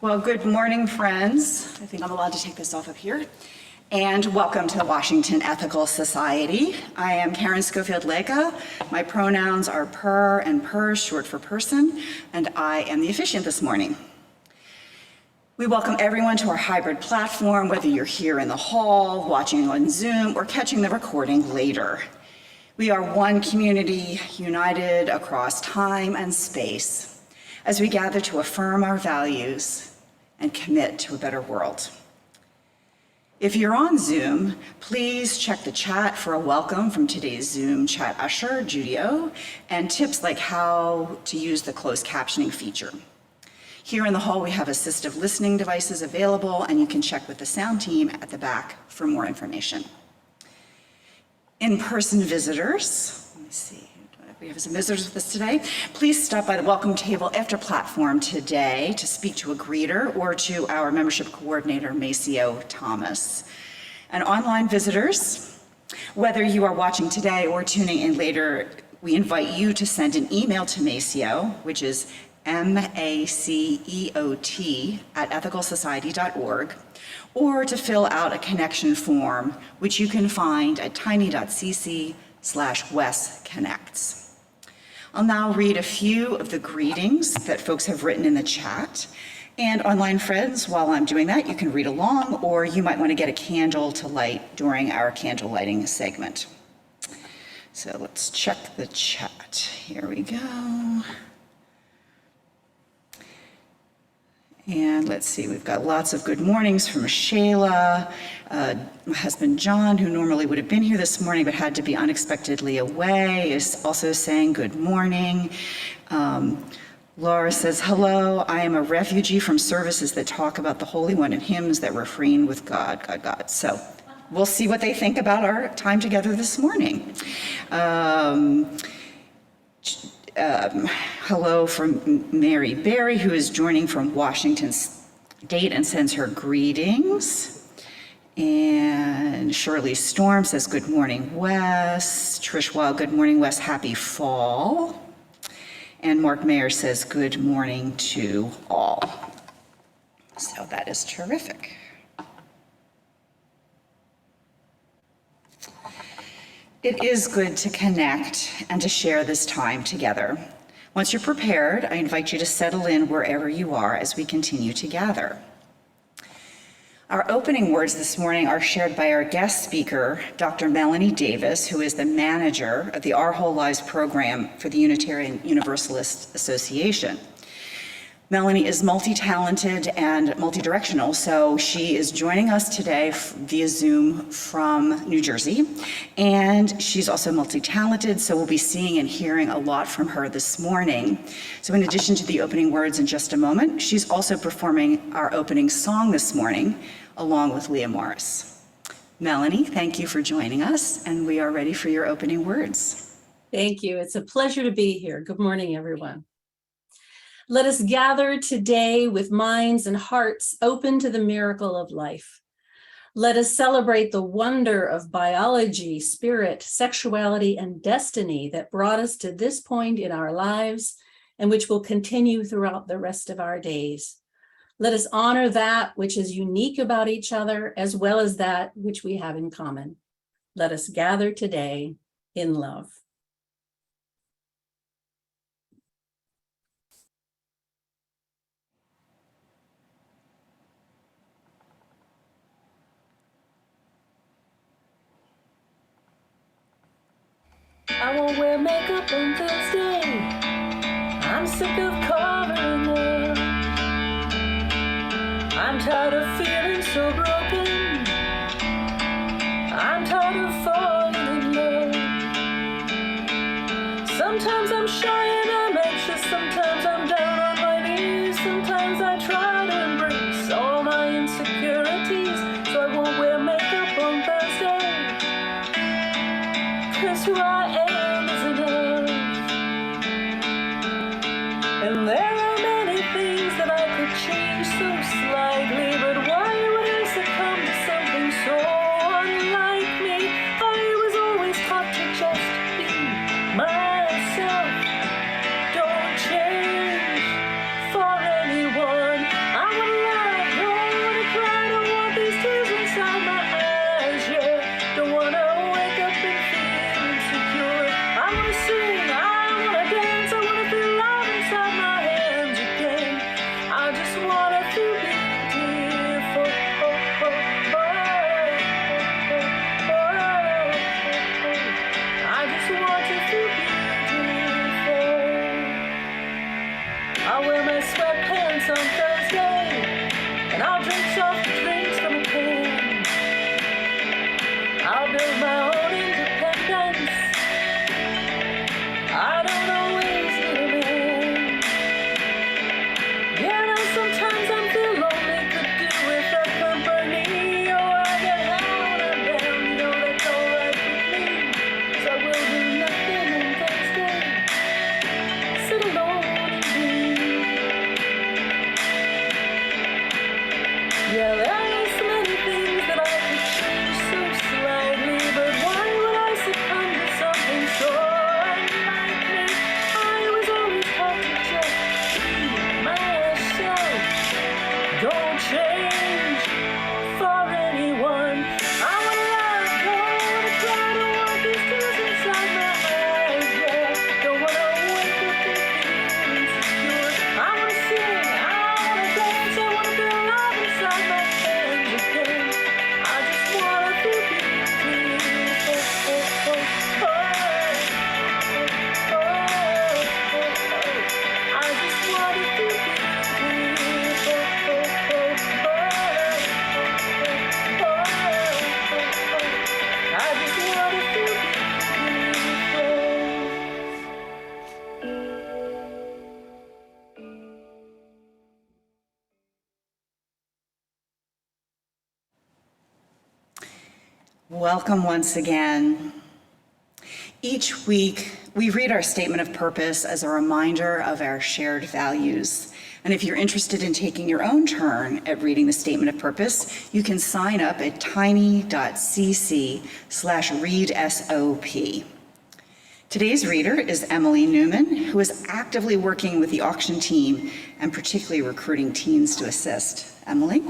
Well, good morning, friends. I think I'm allowed to take this off up here. And welcome to the Washington Ethical Society. I am Karen Schofield-Leka. My pronouns are per and pers, short for person, and I am the officiant this morning. We welcome everyone to our hybrid platform, whether you're here in the hall, watching on Zoom, or catching the recording later. We are one community united across time and space as we gather to affirm our values and commit to a better world. If you're on Zoom, please check the chat for a welcome from today's Zoom chat usher, Judy O, and tips like how to use the closed captioning feature. Here in the hall, we have assistive listening devices available, and you can check with the sound team at the back for more information. In-person visitors, let me see. We have some visitors with us today. Please stop by the welcome table after platform today to speak to a greeter or to our membership coordinator, Maceo Thomas. And online visitors, whether you are watching today or tuning in later, we invite you to send an email to Maceo, which is maceot@ethicalsociety.org, or to fill out a connection form, which you can find at tiny.cc/wesconnects. I'll now read a few of the greetings that folks have written in the chat. And online friends, while I'm doing that, you can read along, or you might want to get a candle to light during our candle lighting segment. So let's check the chat. Here we go. And let's see, we've got lots of good mornings from Shayla. My husband John, who normally would have been here this morning but had to be unexpectedly away, is also saying good morning. Laura says, hello, I am a refugee from services that talk about the Holy One and hymns that refrain with God, God, God. So we'll see what they think about our time together this morning. Hello from Mary Berry, who is joining from Washington State and sends her greetings. And Shirley Storm says, good morning, Wes. Trish Wild, good morning, Wes, happy fall. And Mark Mayer says, good morning to all. So that is terrific. It is good to connect and to share this time together. Once you're prepared, I invite you to settle in wherever you are as we continue to gather. Our opening words this morning are shared by our guest speaker, Dr. Melanie Davis, who is the manager of the Our Whole Lives program for the Unitarian Universalist Association. Melanie is multi-talented and multi-directional, so she is joining us today via Zoom from New Jersey. And she's also multi-talented, so we'll be seeing and hearing a lot from her this morning. So in addition to the opening words in just a moment, she's also performing our opening song this morning, along with Leah Morris. Melanie, thank you for joining us, and we are ready for your opening words. Thank you. It's a pleasure to be here. Good morning, everyone. Let us gather today with minds and hearts open to the miracle of life. Let us celebrate the wonder of biology, spirit, sexuality, and destiny that brought us to this point in our lives and which will continue throughout the rest of our days. Let us honor that which is unique about each other as well as that which we have in common. Let us gather today in love. I won't wear makeup on Thursday. I'm sick of covering up. I'm tired of feeling so broken. I'm tired of falling in love. Sometimes I'm shy and I'm anxious. Sometimes I'm down on my knees. Sometimes I try to embrace all my insecurities. So I won't wear makeup on Thursday. 'Cause who I am is enough. And there are many things that I could change so slightly, but why would I succumb Welcome once again. Each week, we read our statement of purpose as a reminder of our shared values. And if you're interested in taking your own turn at reading the statement of purpose, you can sign up at tiny.cc/readsop. Today's reader is Emily Newman, who is actively working with the auction team and particularly recruiting teens to assist. Emily?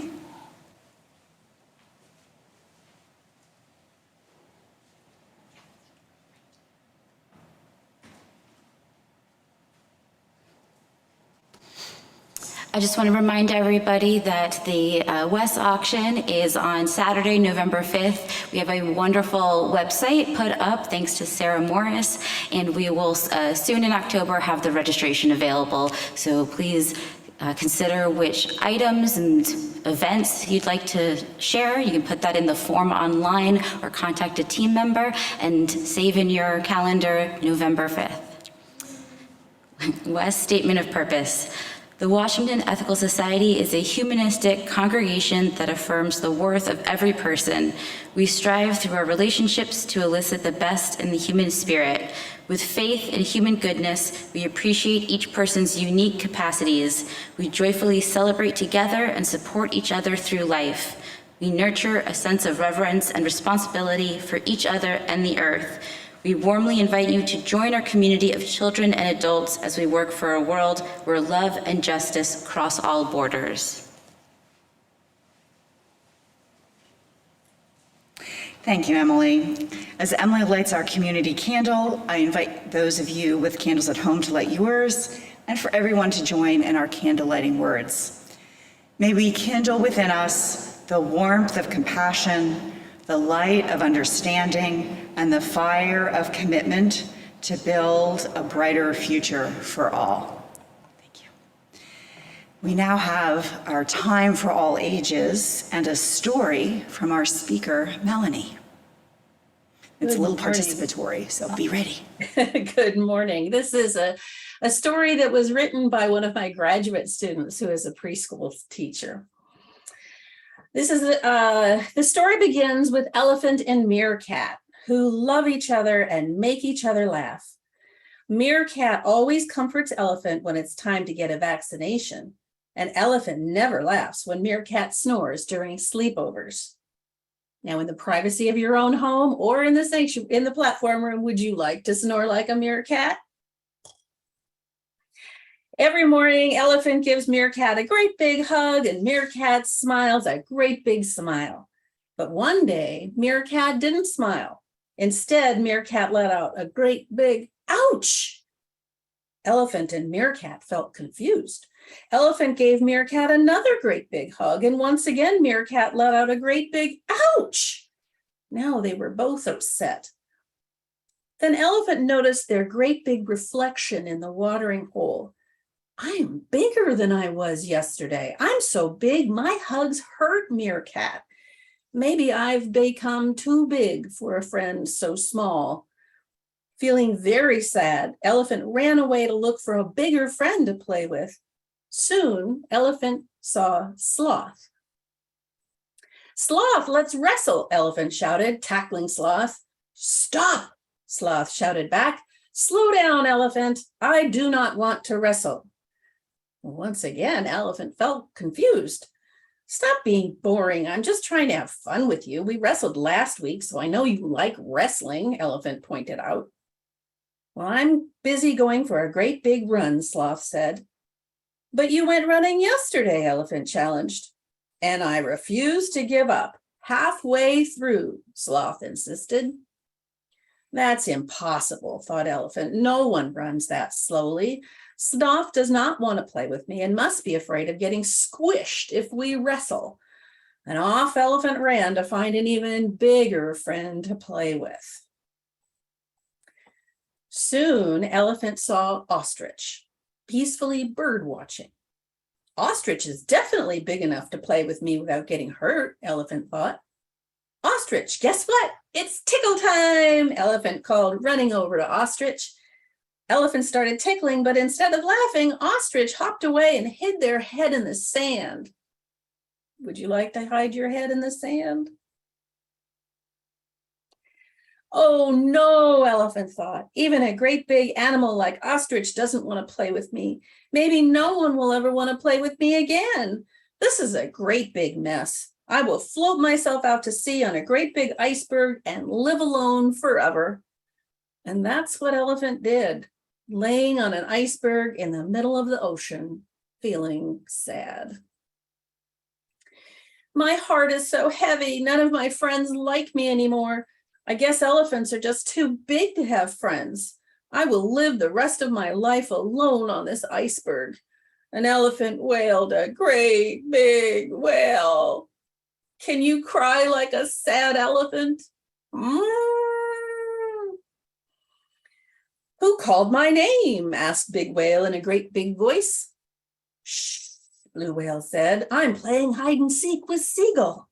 I just want to remind everybody that the West auction is on Saturday, November 5th. We have a wonderful website put up thanks to Sarah Morris, and we will soon in October have the registration available. So please consider which items and events you'd like to share. You can put that in the form online or contact a team member and save in your calendar November 5th. West Statement of Purpose. The Washington Ethical Society is a humanistic congregation that affirms the worth of every person. We strive through our relationships to elicit the best in the human spirit. With faith in human goodness, we appreciate each person's unique capacities. We joyfully celebrate together and support each other through life. We nurture a sense of reverence and responsibility for each other and the earth. We warmly invite you to join our community of children and adults as we work for a world where love and justice cross all borders. Thank you, Emily. As Emily lights our community candle, I invite those of you with candles at home to light yours, and for everyone to join in our candle lighting words. May we kindle within us the warmth of compassion, the light of understanding, and the fire of commitment to build a brighter future for all. Thank you. We now have our time for all ages and a story from our speaker, Melanie. It's a little participatory, so be ready. Good morning. This is a story that was written by one of my graduate students who is a preschool teacher. This is the story begins with Elephant and Meerkat, who love each other and make each other laugh. Meerkat always comforts Elephant when it's time to get a vaccination, and Elephant never laughs when Meerkat snores during sleepovers. Now, in the privacy of your own home or in the platform room, would you like to snore like a meerkat? Every morning, Elephant gives Meerkat a great big hug, and Meerkat smiles a great big smile. But one day, Meerkat didn't smile. Instead, Meerkat let out a great big ouch. Elephant and Meerkat felt confused. Elephant gave Meerkat another great big hug, and once again, Meerkat let out a great big ouch. Now they were both upset. Then Elephant noticed their great big reflection in the watering hole. I'm bigger than I was yesterday. I'm so big, my hugs hurt Meerkat. Maybe I've become too big for a friend so small. Feeling very sad, Elephant ran away to look for a bigger friend to play with. Soon, Elephant saw Sloth. Sloth, let's wrestle, Elephant shouted, tackling Sloth. Stop, Sloth shouted back. Slow down, Elephant. I do not want to wrestle. Once again, Elephant felt confused. Stop being boring. I'm just trying to have fun with you. We wrestled last week, so I know you like wrestling, Elephant pointed out. Well, I'm busy going for a great big run, Sloth said. But you went running yesterday, Elephant challenged. And I refuse to give up. Halfway through, Sloth insisted. That's impossible, thought Elephant. No one runs that slowly. Sloth does not want to play with me and must be afraid of getting squished if we wrestle. And off Elephant ran to find an even bigger friend to play with. Soon, Elephant saw Ostrich, peacefully bird watching. Ostrich is definitely big enough to play with me without getting hurt, Elephant thought. Ostrich, guess what? It's tickle time, Elephant called, running over to Ostrich. Elephant started tickling, but instead of laughing, Ostrich hopped away and hid their head in the sand. Would you like to hide your head in the sand? Oh no, Elephant thought. Even a great big animal like ostrich doesn't want to play with me. Maybe no one will ever want to play with me again. This is a great big mess. I will float myself out to sea on a great big iceberg and live alone forever. And that's what Elephant did, laying on an iceberg in the middle of the ocean, feeling sad. My heart is so heavy. None of my friends like me anymore. I guess elephants are just too big to have friends. I will live the rest of my life alone on this iceberg. An elephant wailed a great big wail. Can you cry like a sad elephant? Mm. Who called my name? Asked Big Whale in a great big voice. Shh, Blue Whale said. I'm playing hide and seek with Seagull.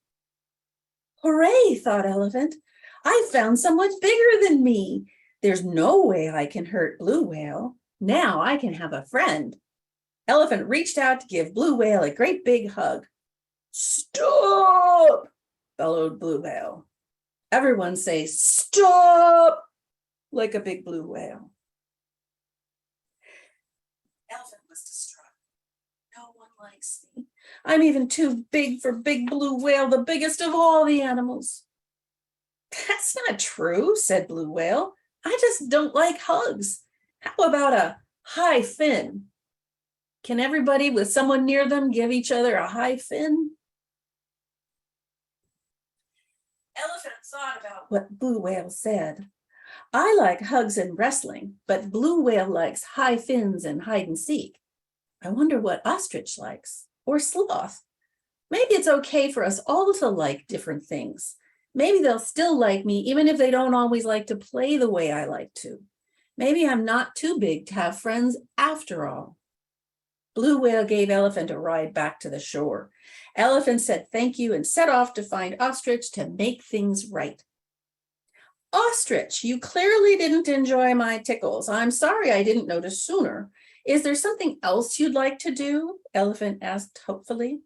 Hooray, thought Elephant. I found someone bigger than me. There's no way I can hurt Blue Whale. Now I can have a friend. Elephant reached out to give Blue Whale a great big hug. Stop, bellowed Blue Whale. Everyone say, stop, like a big blue whale. Elephant was distraught. No one likes me. I'm even too big for Big Blue Whale, the biggest of all the animals. That's not true, said Blue Whale. I just don't like hugs. How about a high fin? Can everybody with someone near them give each other a high fin? Elephant thought about what Blue Whale said. I like hugs and wrestling, but Blue Whale likes high fins and hide and seek. I wonder what Ostrich likes, or Sloth. Maybe it's okay for us all to like different things. Maybe they'll still like me even if they don't always like to play the way I like to. Maybe I'm not too big to have friends after all. Blue Whale gave Elephant a ride back to the shore. Elephant said thank you and set off to find Ostrich to make things right. Ostrich, you clearly didn't enjoy my tickles. I'm sorry I didn't notice sooner. Is there something else you'd like to do? Elephant asked hopefully.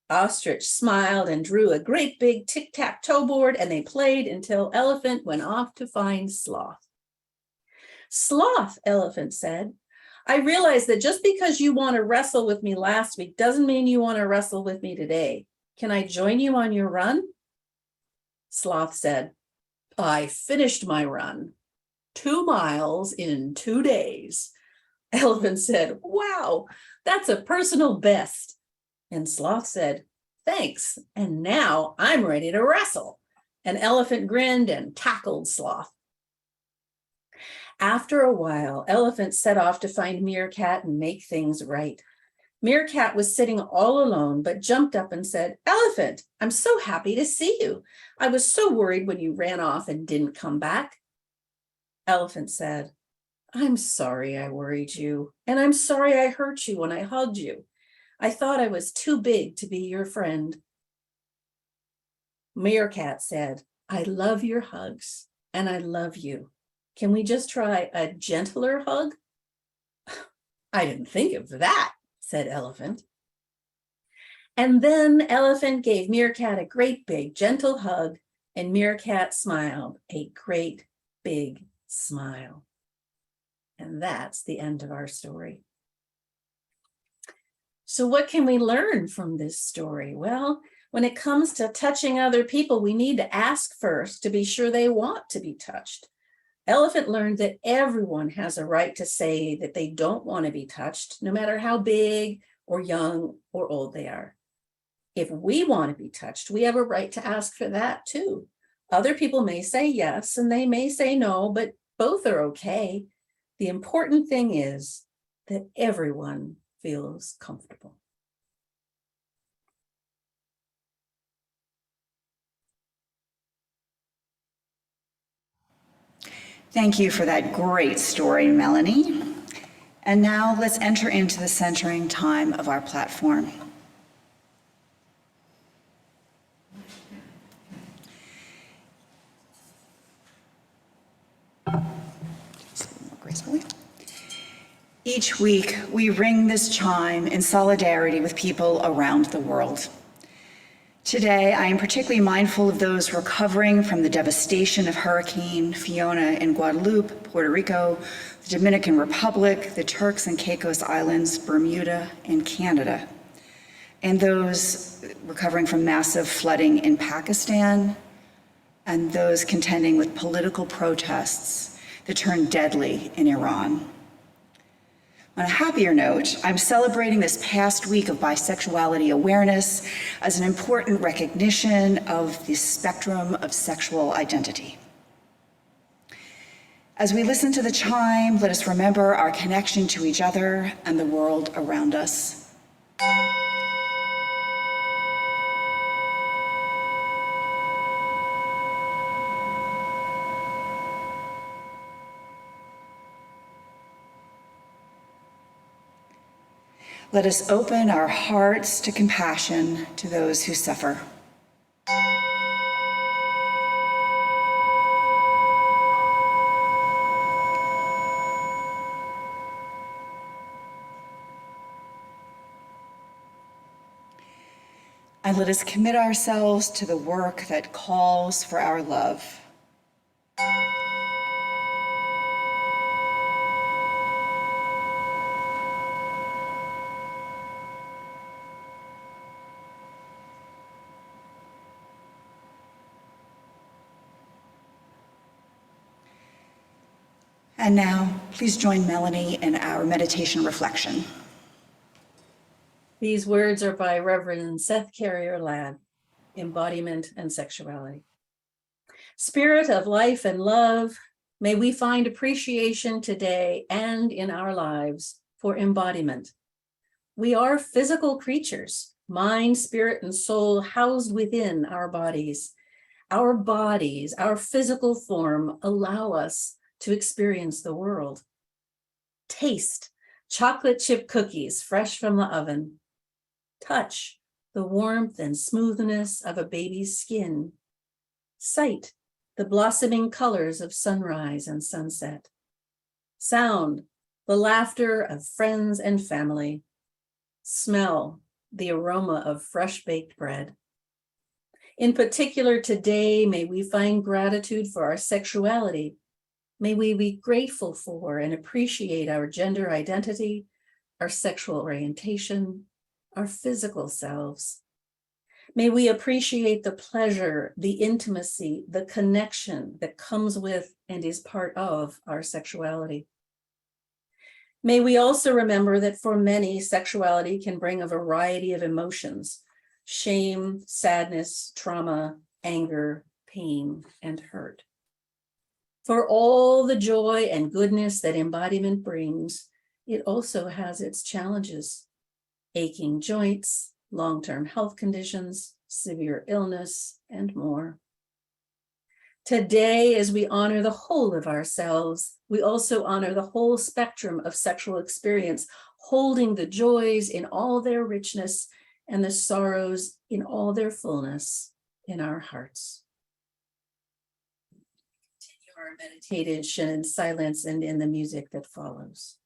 Ostrich smiled and drew a great big tic-tac-toe board, and they played until Elephant went off to find Sloth. Sloth, Elephant said, I realize that just because you want to wrestle with me last week doesn't mean you want to wrestle with me today. Can I join you on your run? Sloth said, I finished my run, 2 miles in 2 days. Elephant said, wow, that's a personal best. And Sloth said, thanks, and now I'm ready to wrestle. And Elephant grinned and tackled Sloth. After a while, Elephant set off to find Meerkat and make things right. Meerkat was sitting all alone, but jumped up and said, Elephant, I'm so happy to see you. I was so worried when you ran off and didn't come back. Elephant said, I'm sorry I worried you, and I'm sorry I hurt you when I hugged you. I thought I was too big to be your friend. Meerkat said, I love your hugs, and I love you. Can we just try a gentler hug? I didn't think of that, said Elephant. And then Elephant gave Meerkat a great big gentle hug, and Meerkat smiled a great big smile. And that's the end of our story. So what can we learn from this story? Well, when it comes to touching other people, we need to ask first to be sure they want to be touched. Elephant learned that everyone has a right to say that they don't want to be touched, no matter how big or young or old they are. If we want to be touched, we have a right to ask for that too. Other people may say yes, and they may say no, but both are okay. The important thing is that everyone feels comfortable. Thank you for that great story, Melanie. And now let's enter into the centering time of our platform. Each week, we ring this chime in solidarity with people around the world. Today, I am particularly mindful of those recovering from the devastation of Hurricane Fiona in Guadeloupe, Puerto Rico, the Dominican Republic, the Turks and Caicos Islands, Bermuda, and Canada, and those recovering from massive flooding in Pakistan, and those contending with political protests that turned deadly in Iran. On a happier note, I'm celebrating this past week of bisexuality awareness as an important recognition of the spectrum of sexual identity. As we listen to the chime, let us remember our connection to each other and the world around us. Let us open our hearts to compassion to those who suffer. And let us commit ourselves to the work that calls for our love. And now, please join Melanie in our meditation reflection. These words are by Reverend Seth Carrier Ladd, Embodiment and Sexuality. Spirit of life and love, may we find appreciation today and in our lives for embodiment. We are physical creatures, mind, spirit, and soul housed within our bodies. Our physical form, allow us to experience the world. Taste chocolate chip cookies fresh from the oven. Touch the warmth and smoothness of a baby's skin. Sight the blossoming colors of sunrise and sunset. Sound the laughter of friends and family. Smell the aroma of fresh baked bread. In particular, today, may we find gratitude for our sexuality. May we be grateful for and appreciate our gender identity, our sexual orientation, our physical selves. May we appreciate the pleasure, the intimacy, the connection that comes with and is part of our sexuality. May we also remember that for many, sexuality can bring a variety of emotions: shame, sadness, trauma, anger, pain, and hurt. For all the joy and goodness that embodiment brings, it also has its challenges: aching joints, long-term health conditions, severe illness, and more. Today, as we honor the whole of ourselves, we also honor the whole spectrum of sexual experience, holding the joys in all their richness and the sorrows in all their fullness in our hearts. Continue our meditation in silence and in the music that follows.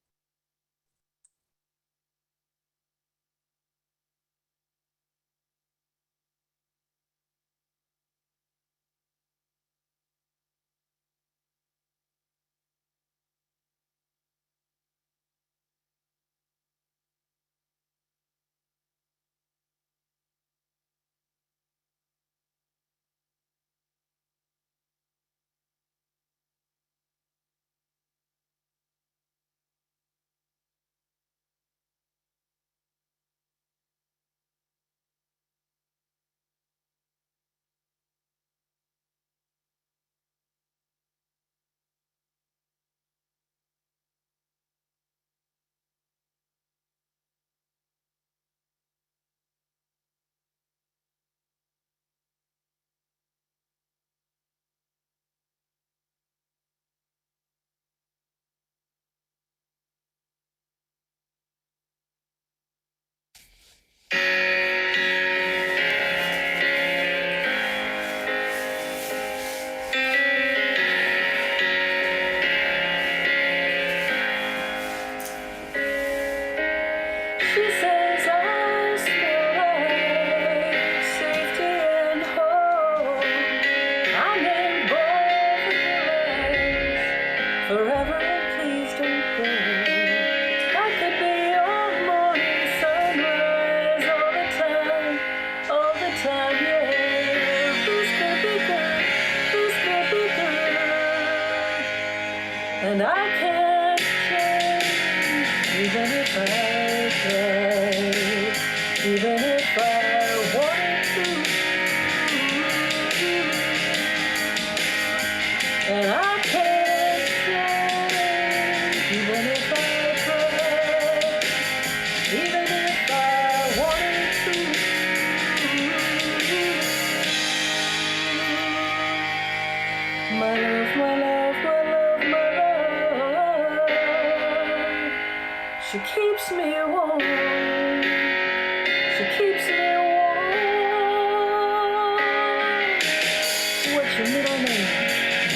your middle name?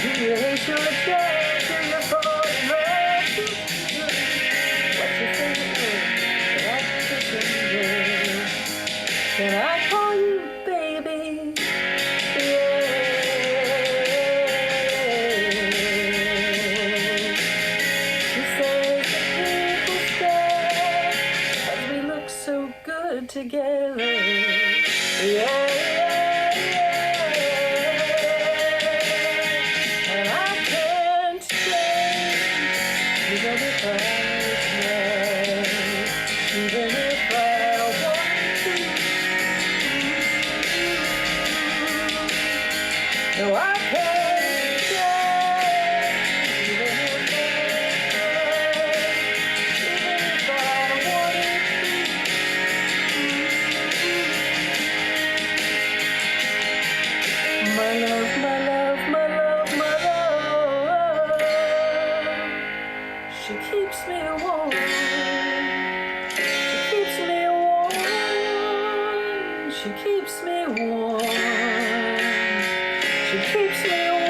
Do you hate your dad? Do you fall in love? What's your favorite word? Can I call you baby? Yeah. She says the people stare 'cause we look so good together. Yeah, yeah, yeah. And I can't change, even if I try, even if I want to. No, I can't change, even if I try, even if I wanted to. My love, my love, my love, my love. She keeps me warm. She keeps me warm. She keeps me warm. She keeps me warm.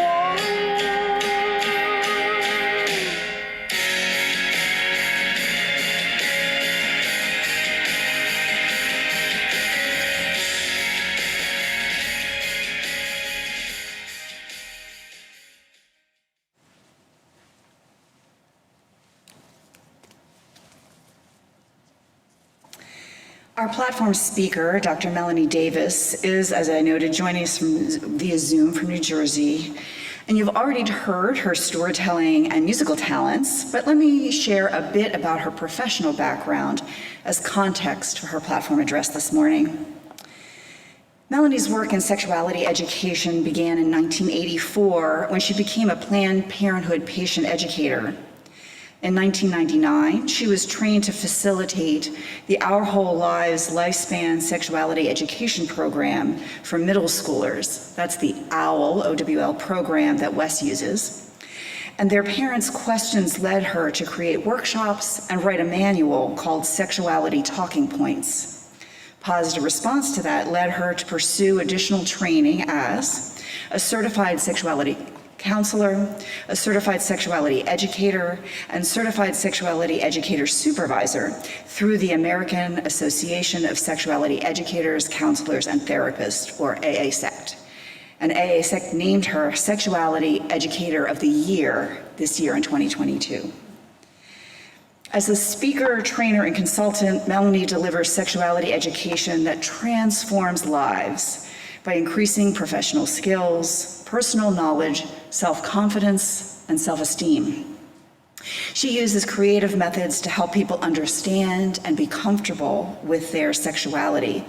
Our platform speaker, Dr. Melanie Davis, is, as I noted, joining us via Zoom from New Jersey. And you've already heard her storytelling and musical talents, but let me share a bit about her professional background as context for her platform address this morning. Melanie's work in sexuality education began in 1984 when she became a Planned Parenthood patient educator. In 1999, she was trained to facilitate the Our Whole Lives Lifespan Sexuality Education Program for middle schoolers. That's the OWL, O-W-L program that Wes uses. And their parents' questions led her to create workshops and write a manual called Sexuality Talking Points. Positive response to that led her to pursue additional training as a certified sexuality counselor, a certified sexuality educator, and certified sexuality educator supervisor through the American Association of Sexuality Educators, Counselors, and Therapists, or AASECT. And AASECT named her Sexuality Educator of the Year this year in 2022. As a speaker, trainer, and consultant, Melanie delivers sexuality education that transforms lives by increasing professional skills, personal knowledge, self-confidence, and self-esteem. She uses creative methods to help people understand and be comfortable with their sexuality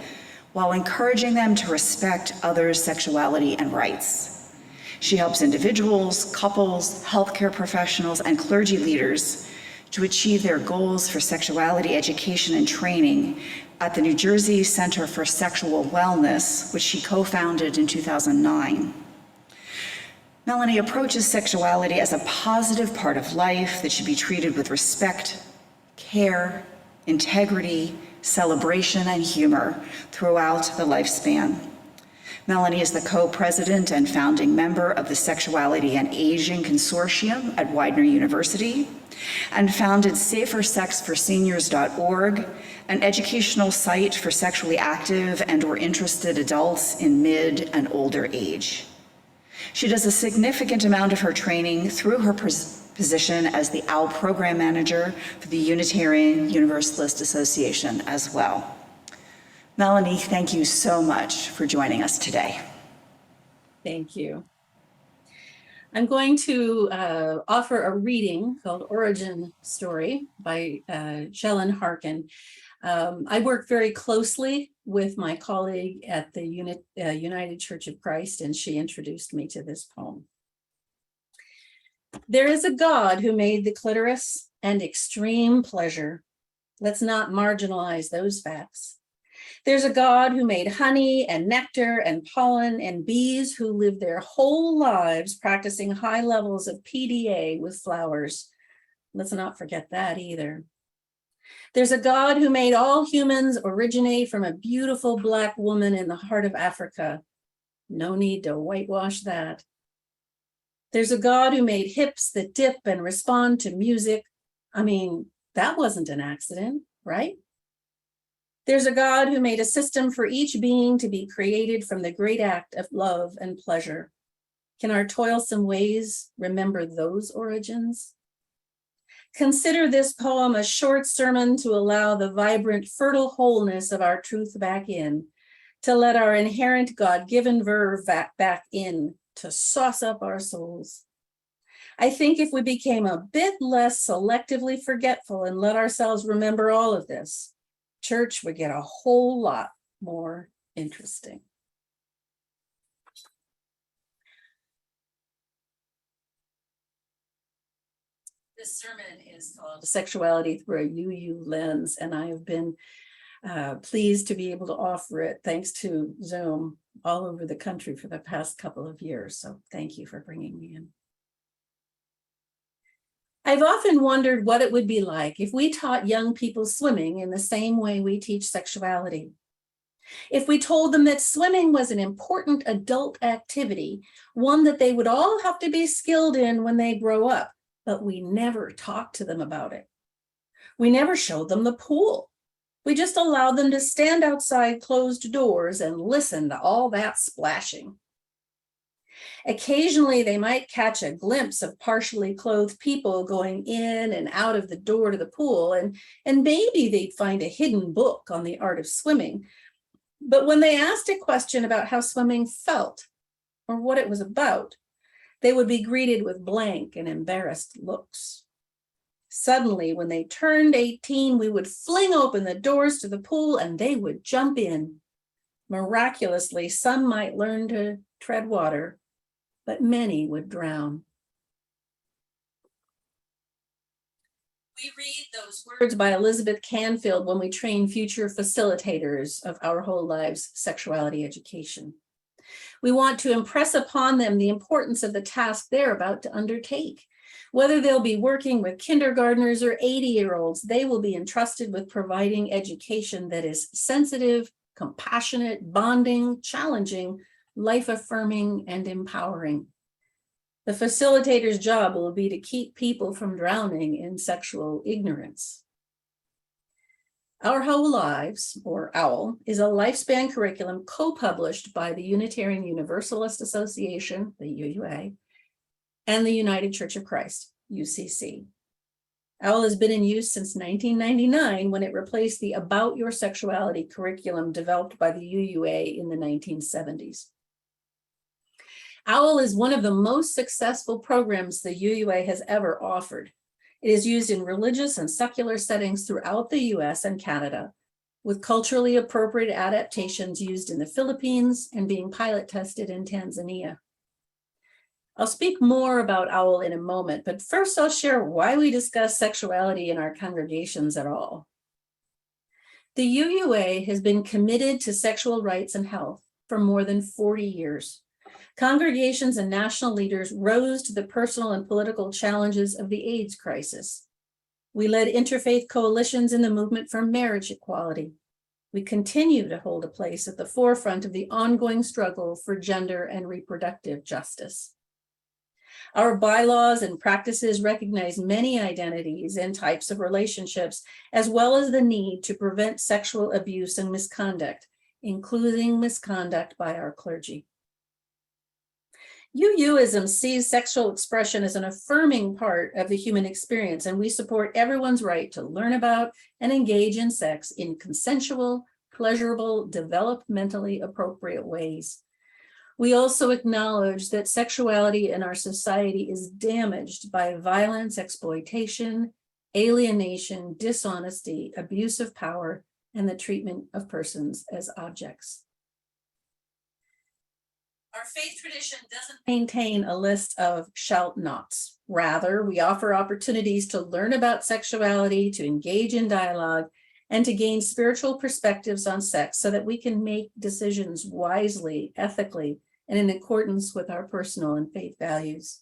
while encouraging them to respect others' sexuality and rights. She helps individuals, couples, healthcare professionals, and clergy leaders to achieve their goals for sexuality education and training at the New Jersey Center for Sexual Wellness, which she co-founded in 2009. Melanie approaches sexuality as a positive part of life that should be treated with respect, care, integrity, celebration, and humor throughout the lifespan. Melanie is the co-president and founding member of the Sexuality and Aging Consortium at Widener University, and founded SaferSexForSeniors.org, an educational site for sexually active and/or interested adults in mid and older age. She does a significant amount of her training through her position as the OWL Program Manager for the Unitarian Universalist Association as well. Melanie, thank you so much for joining us today. Thank you. I'm going to offer a reading called Origin Story by Shellen Harkin. I work very closely with my colleague at the United Church of Christ, and she introduced me to this poem. There is a God who made the clitoris and extreme pleasure. Let's not marginalize those facts. There's a God who made honey and nectar and pollen and bees who live their whole lives practicing high levels of PDA with flowers. Let's not forget that either. There's a God who made all humans originate from a beautiful Black woman in the heart of Africa. No need to whitewash that. There's a God who made hips that dip and respond to music. I mean, that wasn't an accident, right? There's a God who made a system for each being to be created from the great act of love and pleasure. Can our toilsome ways remember those origins? Consider this poem a short sermon to allow the vibrant, fertile wholeness of our truth back in, to let our inherent God-given verve back in, to sauce up our souls. I think if we became a bit less selectively forgetful and let ourselves remember all of this, church would get a whole lot more interesting. This sermon is called Sexuality Through a UU Lens, and I have been pleased to be able to offer it thanks to Zoom all over the country for the past couple of years. So thank you for bringing me in. I've often wondered what it would be like if we taught young people swimming in the same way we teach sexuality. If we told them that swimming was an important adult activity, one that they would all have to be skilled in when they grow up, but we never talked to them about it. We never showed them the pool. We just allowed them to stand outside closed doors and listen to all that splashing. Occasionally, they might catch a glimpse of partially clothed people going in and out of the door to the pool, and maybe they'd find a hidden book on the art of swimming. But when they asked a question about how swimming felt or what it was about, they would be greeted with blank and embarrassed looks. Suddenly, when they turned 18, we would fling open the doors to the pool and they would jump in. Miraculously, some might learn to tread water, but many would drown. We read those words by Elizabeth Canfield when we train future facilitators of Our Whole Lives Sexuality Education. We want to impress upon them the importance of the task they're about to undertake. Whether they'll be working with kindergartners or 80-year-olds, they will be entrusted with providing education that is sensitive, compassionate, bonding, challenging, life-affirming, and empowering. The facilitator's job will be to keep people from drowning in sexual ignorance. Our Whole Lives, or OWL, is a lifespan curriculum co-published by the Unitarian Universalist Association, the UUA, and the United Church of Christ, UCC. OWL has been in use since 1999 when it replaced the About Your Sexuality curriculum developed by the UUA in the 1970s. OWL is one of the most successful programs the UUA has ever offered. It is used in religious and secular settings throughout the US and Canada, with culturally appropriate adaptations used in the Philippines and being pilot tested in Tanzania. I'll speak more about OWL in a moment, but first I'll share why we discuss sexuality in our congregations at all. The UUA has been committed to sexual rights and health for more than 40 years. Congregations and national leaders rose to the personal and political challenges of the AIDS crisis. We led interfaith coalitions in the movement for marriage equality. We continue to hold a place at the forefront of the ongoing struggle for gender and reproductive justice. Our bylaws and practices recognize many identities and types of relationships, as well as the need to prevent sexual abuse and misconduct, including misconduct by our clergy. UUism sees sexual expression as an affirming part of the human experience, and we support everyone's right to learn about and engage in sex in consensual, pleasurable, developmentally appropriate ways. We also acknowledge that sexuality in our society is damaged by violence, exploitation, alienation, dishonesty, abuse of power, and the treatment of persons as objects. Our faith tradition doesn't maintain a list of shalt nots. Rather, we offer opportunities to learn about sexuality, to engage in dialogue, and to gain spiritual perspectives on sex so that we can make decisions wisely, ethically, and in accordance with our personal and faith values.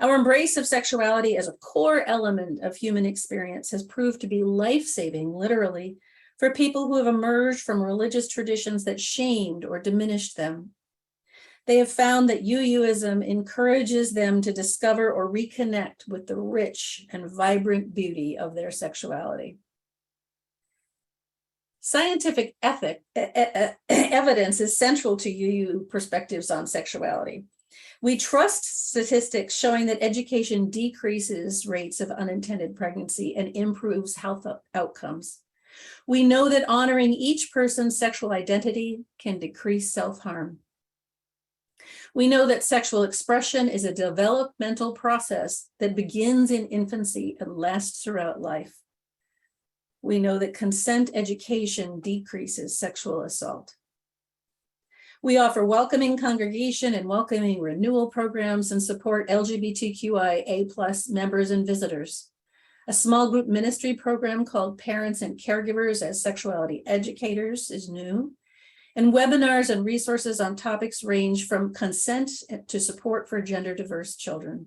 Our embrace of sexuality as a core element of human experience has proved to be life-saving, literally, for people who have emerged from religious traditions that shamed or diminished them. They have found that UUism encourages them to discover or reconnect with the rich and vibrant beauty of their sexuality. Scientific evidence is central to UU perspectives on sexuality. We trust statistics showing that education decreases rates of unintended pregnancy and improves health outcomes. We know that honoring each person's sexual identity can decrease self-harm. We know that sexual expression is a developmental process that begins in infancy and lasts throughout life. We know that consent education decreases sexual assault. We offer welcoming congregation and welcoming renewal programs and support LGBTQIA+ members and visitors. A small group ministry program called Parents and Caregivers as Sexuality Educators is new. And webinars and resources on topics range from consent to support for gender diverse children.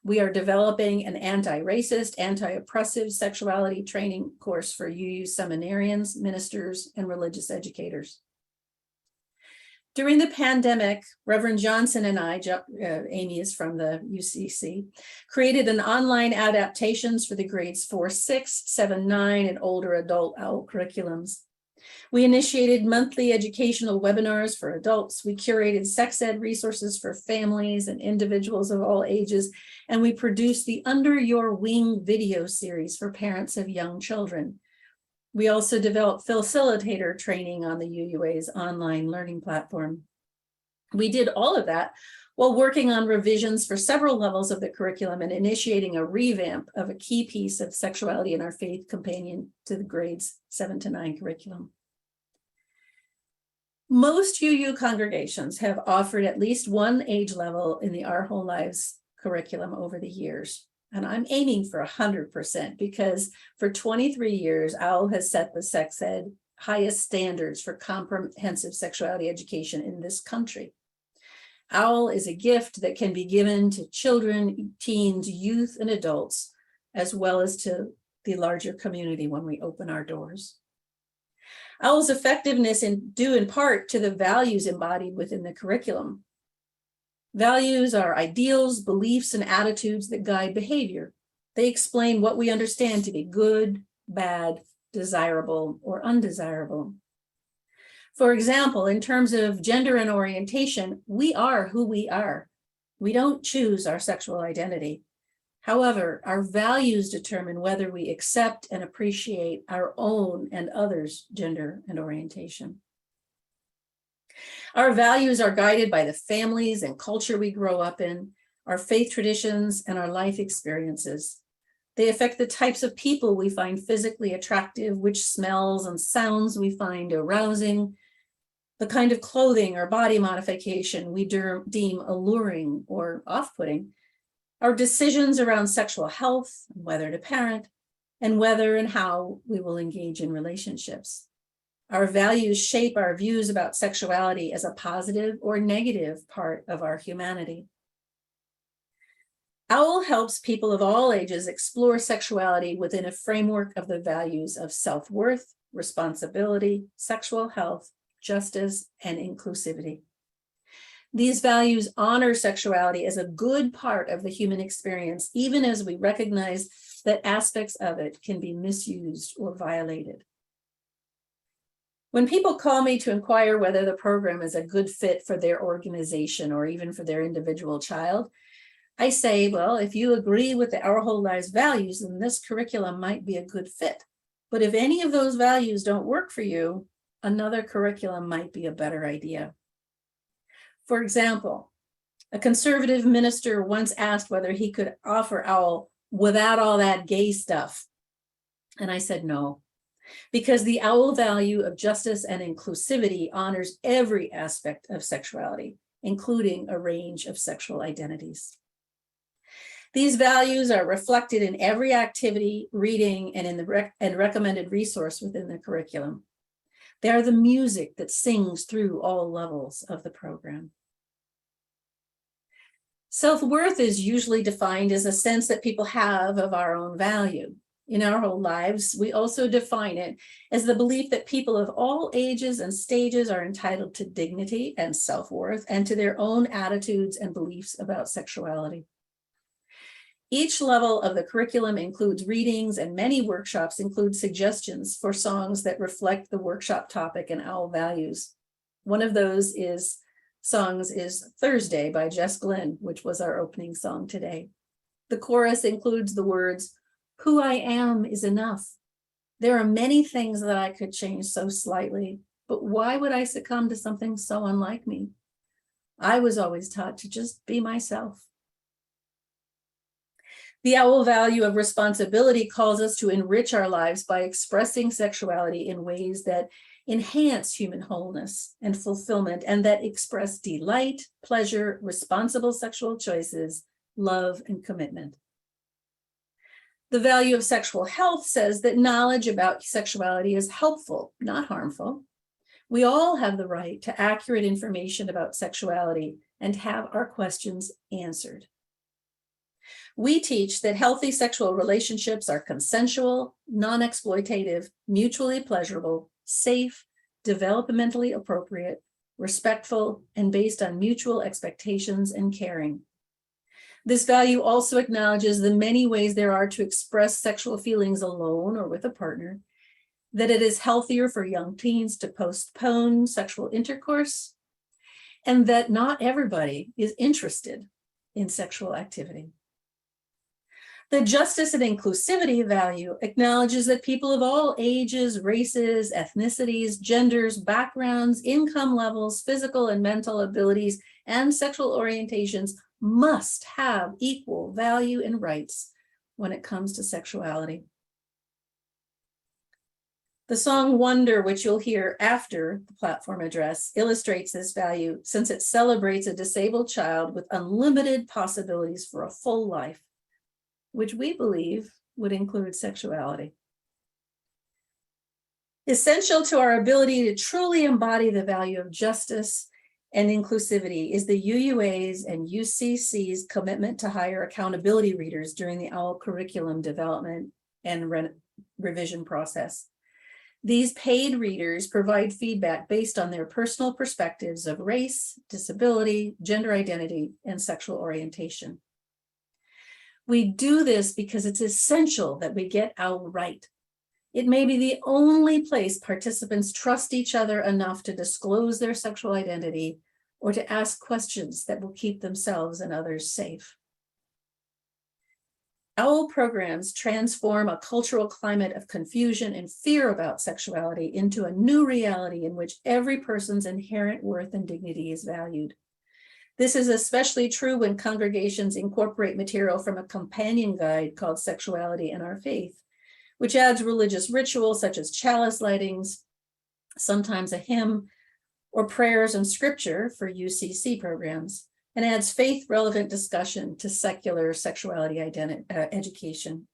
We are developing an anti-racist, anti-oppressive sexuality training course for UU seminarians, ministers, and religious educators. During the pandemic, Reverend Johnson and I, Amy is from the UCC, created an online adaptations for the grades 4, 6, 7, 9, and older adult OWL curriculums. We initiated monthly educational webinars for adults. We curated sex ed resources for families and individuals of all ages, and we produced the Under Your Wing video series for parents of young children. We also developed facilitator training on the UUA's online learning platform. We did all of that while working on revisions for several levels of the curriculum and initiating a revamp of a key piece of sexuality in our faith companion to the grades 7 to 9 curriculum. Most UU congregations have offered at least one age level in the Our Whole Lives curriculum over the years. And I'm aiming for 100% because for 23 years, OWL has set the sex ed highest standards for comprehensive sexuality education in this country. OWL is a gift that can be given to children, teens, youth, and adults, as well as to the larger community when we open our doors. OWL's effectiveness is due in part to the values embodied within the curriculum. Values are ideals, beliefs, and attitudes that guide behavior. They explain what we understand to be good, bad, desirable, or undesirable. For example, in terms of gender and orientation, we are who we are. We don't choose our sexual identity. However, our values determine whether we accept and appreciate our own and others' gender and orientation. Our values are guided by the families and culture we grow up in, our faith traditions, and our life experiences. They affect the types of people we find physically attractive, which smells and sounds we find arousing, the kind of clothing or body modification we deem alluring or off-putting, our decisions around sexual health, whether to parent, and whether and how we will engage in relationships. Our values shape our views about sexuality as a positive or negative part of our humanity. OWL helps people of all ages explore sexuality within a framework of the values of self-worth, responsibility, sexual health, justice, and inclusivity. These values honor sexuality as a good part of the human experience, even as we recognize that aspects of it can be misused or violated. When people call me to inquire whether the program is a good fit for their organization or even for their individual child, I say, well, if you agree with the Our Whole Lives values, then this curriculum might be a good fit. But if any of those values don't work for you, another curriculum might be a better idea. For example, a conservative minister once asked whether he could offer OWL without all that gay stuff. And I said no. Because the OWL value of justice and inclusivity honors every aspect of sexuality, including a range of sexual identities. These values are reflected in every activity, reading, and in the recommended resource within the curriculum. They are the music that sings through all levels of the program. Self-worth is usually defined as a sense that people have of our own value. in our whole lives, we also define it as the belief that people of all ages and stages are entitled to dignity and self-worth and to their own attitudes and beliefs about sexuality. Each level of the curriculum includes readings, and many workshops include suggestions for songs that reflect the workshop topic and OWL values. One of those songs is Thursday by Jess Glynn, which was our opening song today. The chorus includes the words, "Who I am is enough. There are many things that I could change so slightly, but why would I succumb to something so unlike me? I was always taught to just be myself." The OWL value of responsibility calls us to enrich our lives by expressing sexuality in ways that enhance human wholeness and fulfillment, and that express delight, pleasure, responsible sexual choices, love, and commitment. The value of sexual health says that knowledge about sexuality is helpful, not harmful. We all have the right to accurate information about sexuality and have our questions answered. We teach that healthy sexual relationships are consensual, non-exploitative, mutually pleasurable, safe, developmentally appropriate, respectful, and based on mutual expectations and caring. This value also acknowledges the many ways there are to express sexual feelings alone or with a partner, that it is healthier for young teens to postpone sexual intercourse, and that not everybody is interested in sexual activity. The justice and inclusivity value acknowledges that people of all ages, races, ethnicities, genders, backgrounds, income levels, physical and mental abilities, and sexual orientations must have equal value and rights when it comes to sexuality. The song Wonder, which you'll hear after the platform address, illustrates this value since it celebrates a disabled child with unlimited possibilities for a full life, which we believe would include sexuality. Essential to our ability to truly embody the value of justice and inclusivity is the UUA's and UCC's commitment to hire accountability readers during the OWL curriculum development and revision process. These paid readers provide feedback based on their personal perspectives of race, disability, gender identity, and sexual orientation. We do this because it's essential that we get OWL right. It may be the only place participants trust each other enough to disclose their sexual identity or to ask questions that will keep themselves and others safe. OWL programs transform a cultural climate of confusion and fear about sexuality into a new reality in which every person's inherent worth and dignity is valued. This is especially true when congregations incorporate material from a companion guide called Sexuality and Our Faith, which adds religious rituals such as chalice lightings, sometimes a hymn, or prayers and scripture for UCC programs, and adds faith-relevant discussion to secular sexuality education.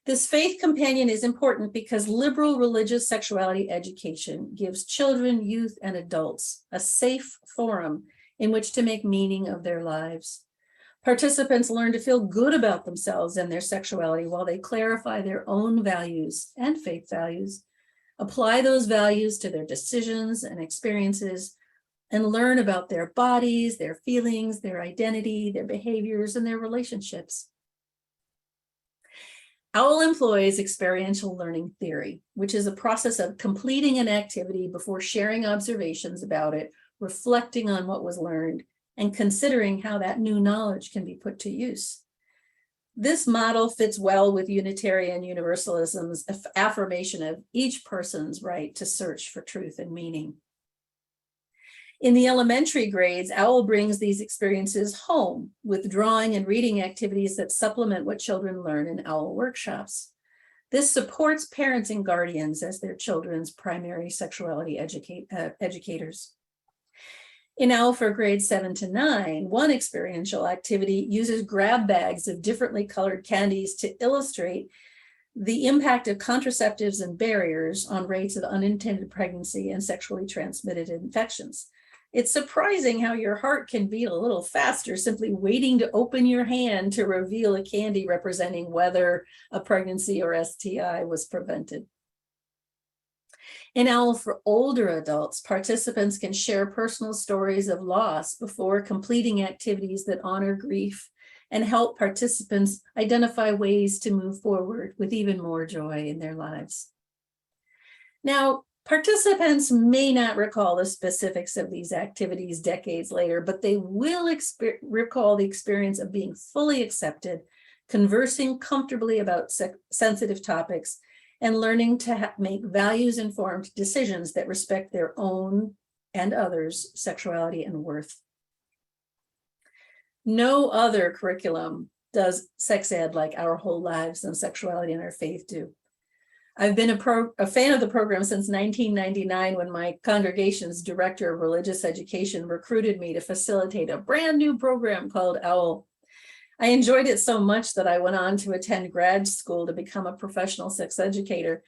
This faith companion is important because liberal religious sexuality education gives children, youth, and adults a safe forum in which to make meaning of their lives. Participants learn to feel good about themselves and their sexuality while they clarify their own values and faith values, apply those values to their decisions and experiences, and learn about their bodies, their feelings, their identity, their behaviors, and their relationships. OWL employs experiential learning theory, which is a process of completing an activity before sharing observations about it, reflecting on what was learned, and considering how that new knowledge can be put to use. This model fits well with Unitarian Universalism's affirmation of each person's right to search for truth and meaning. In the elementary grades, OWL brings these experiences home with drawing and reading activities that supplement what children learn in OWL workshops. This supports parents and guardians as their children's primary sexuality educators. In OWL for grades 7 to 9, one experiential activity uses grab bags of differently colored candies to illustrate the impact of contraceptives and barriers on rates of unintended pregnancy and sexually transmitted infections. It's surprising how your heart can beat a little faster simply waiting to open your hand to reveal a candy representing whether a pregnancy or STI was prevented. In OWL for older adults, participants can share personal stories of loss before completing activities that honor grief and help participants identify ways to move forward with even more joy in their lives. Now, participants may not recall the specifics of these activities decades later, but they will recall the experience of being fully accepted, conversing comfortably about sensitive topics, and learning to make values-informed decisions that respect their own and others' sexuality and worth. No other curriculum does sex ed like Our Whole Lives and Sexuality and Our Faith do. I've been a fan of the program since 1999 when my congregation's director of religious education recruited me to facilitate a brand new program called OWL. I enjoyed it so much that I went on to attend grad school to become a professional sex educator.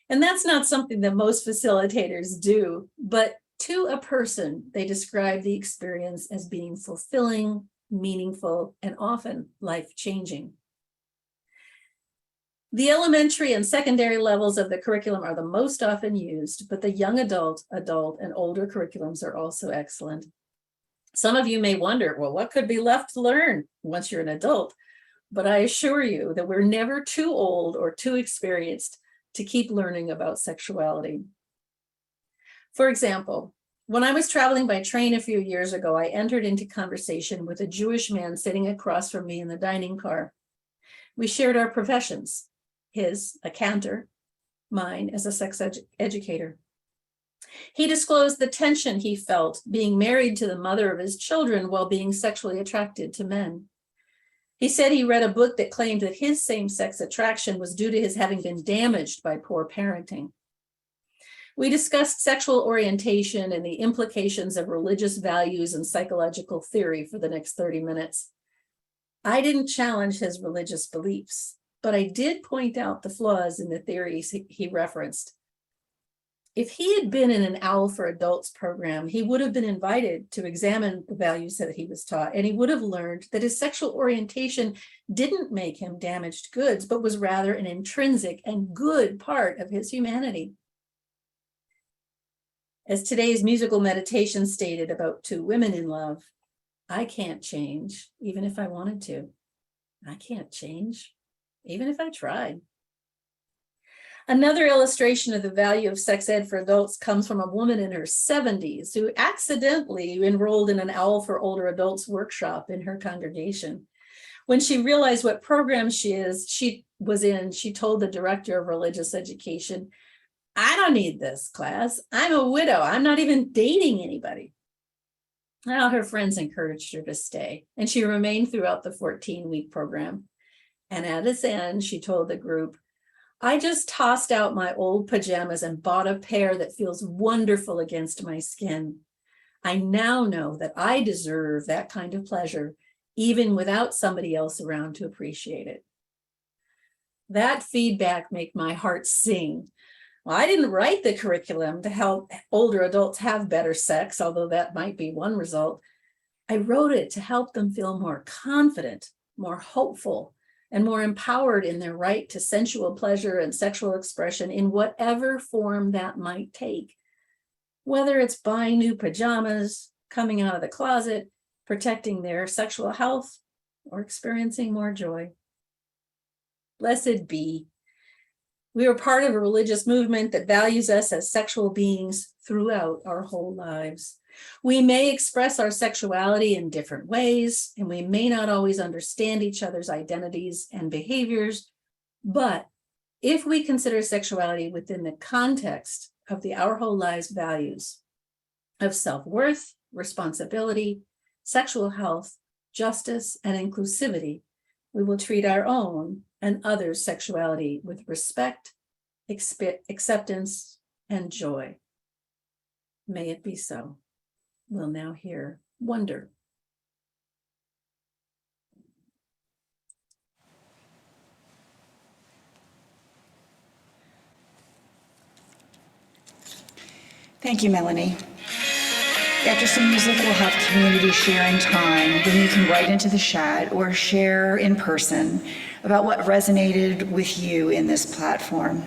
And that's not something that most facilitators do, but to a person, they describe the experience as being fulfilling, meaningful, and often life-changing. The elementary and secondary levels of the curriculum are the most often used, but the young adult, and older curriculums are also excellent. Some of you may wonder, well, what could be left to learn once you're an adult? But I assure you that we're never too old or too experienced to keep learning about sexuality. For example, when I was traveling by train a few years ago, I entered into conversation with a Jewish man sitting across from me in the dining car. We shared our professions, his, a cantor, mine as a sex educator. He disclosed the tension he felt being married to the mother of his children while being sexually attracted to men. He said he read a book that claimed that his same-sex attraction was due to his having been damaged by poor parenting. We discussed sexual orientation and the implications of religious values and psychological theory for the next 30 minutes. I didn't challenge his religious beliefs, but I did point out the flaws in the theories he referenced. If he had been in an OWL for Adults program, he would have been invited to examine the values that he was taught, and he would have learned that his sexual orientation didn't make him damaged goods, but was rather an intrinsic and good part of his humanity. As today's musical meditation stated about two women in love, I can't change, even if I wanted to. I can't change, even if I tried. Another illustration of the value of sex ed for adults comes from a woman in her 70s who accidentally enrolled in an OWL for older adults workshop in her congregation. When she realized what program she was in, she told the director of religious education, "I don't need this class. I'm a widow. I'm not even dating anybody." Well, her friends encouraged her to stay, and she remained throughout the 14-week program. And at its end, she told the group, "I just tossed out my old pajamas and bought a pair that feels wonderful against my skin. I now know that I deserve that kind of pleasure, even without somebody else around to appreciate it." That feedback made my heart sing. Well, I didn't write the curriculum to help older adults have better sex, although that might be one result. I wrote it to help them feel more confident, more hopeful, and more empowered in their right to sensual pleasure and sexual expression in whatever form that might take. Whether it's buying new pajamas, coming out of the closet, protecting their sexual health, or experiencing more joy. Blessed be. We are part of a religious movement that values us as sexual beings throughout our whole lives. We may express our sexuality in different ways, and we may not always understand each other's identities and behaviors, but if we consider sexuality within the context of the Our Whole Lives values of self-worth, responsibility, sexual health, justice, and inclusivity, we will treat our own and others' sexuality with respect, acceptance, and joy. May it be so. We'll now hear Wonder. Thank you, Melanie. After some music, we'll have community sharing time. Then you can write into the chat or share in person about what resonated with you in this platform.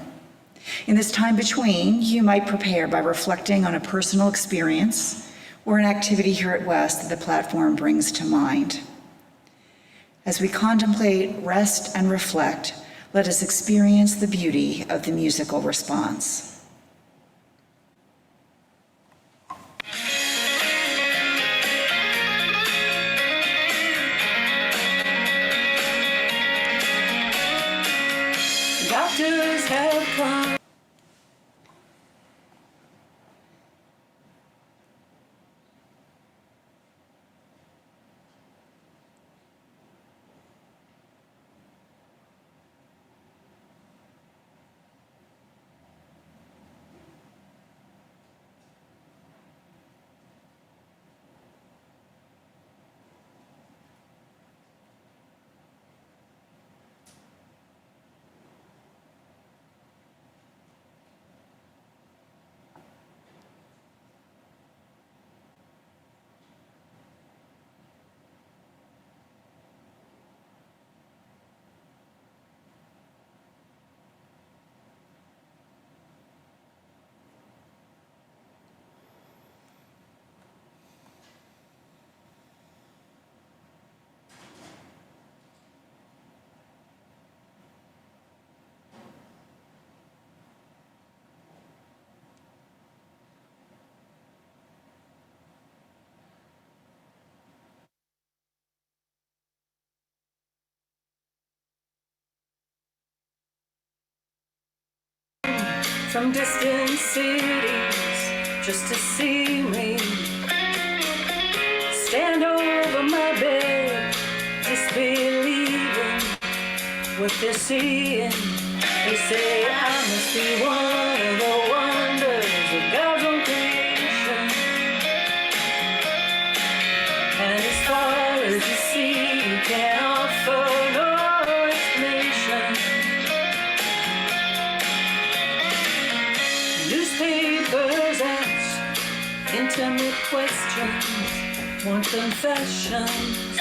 In this time between, you might prepare by reflecting on a personal experience or an activity here at West that the platform brings to mind. As we contemplate, rest, and reflect, let us experience the beauty of the musical response. Doctors have come. From distant cities just to see me. Stand over my bed, disbelieving what they're seeing. They say I must be one of the wonders of God's own creation. And as far as you see, you can't offer no explanation. Newspapers ask intimate questions, want confessions.